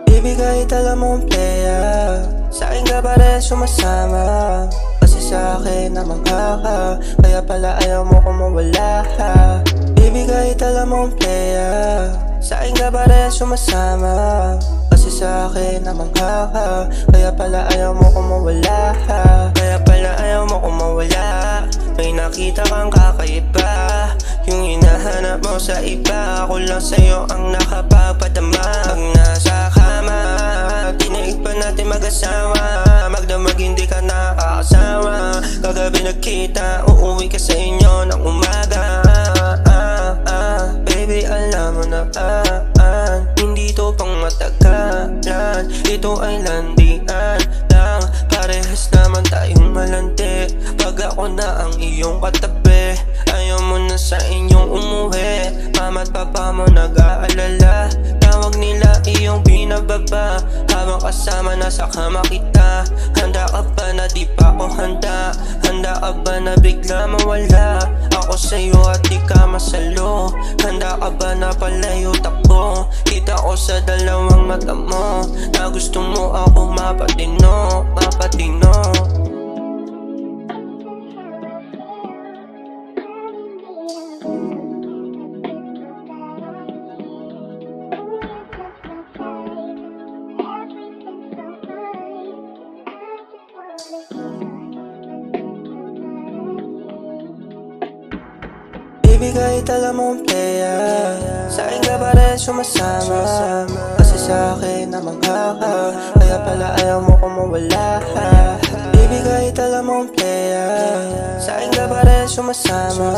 Baby, kahit alam mong playa, sa'kin ka pa rin sumasama. Kasi sa'kin namang ka, kaya pala ayaw mo kung mawala ka. Baby, kahit alam mong playa, sa'kin ka pa rin sumasama. Kasi sa'kin namang ka, kaya pala ayaw mo kung mawala ka. Kaya pala ayaw mo kung mawala. May nakita kang kakaiba, yung hinahanap mo sa iba. Ako lang sa'yo ang nakapagpadama. Pag nasa kama, tinaig pa natin mag-asawa. Magdamag hindi ka nakakasawa. Kagabi nagkita, uuwi ka sa inyo ng umaga. Baby, alam mo na hindi to pang matagalan. Ito ay landian lang, parehas naman tayong malandi. Pag ako na ang iyong katabi, ayaw mo na sa inyong umuwi. Mama't papa mo nag-aalala, tawag nila iyong binababa. Habang kasama na sa kama kita, handa ka ba na di pa ako handa? Handa ka ba na bigla mawala ako sa'yo at di ka masalo? Handa ka ba na palayo takbo? Kita ko sa dalawang mata mo na gusto mo ako mapatino, mapatino. Baby, kahit alam mong playa, sa'kin ka pa rin sumasama. Kasi sa'kin namang ka, kaya pala ayaw mo kung mawala ka. Baby, kahit alam mong playa, sa'kin ka pa rin sumasama.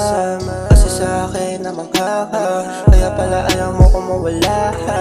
Kasi sa'kin namang ka, kaya pala ayaw mo kung mawala ka.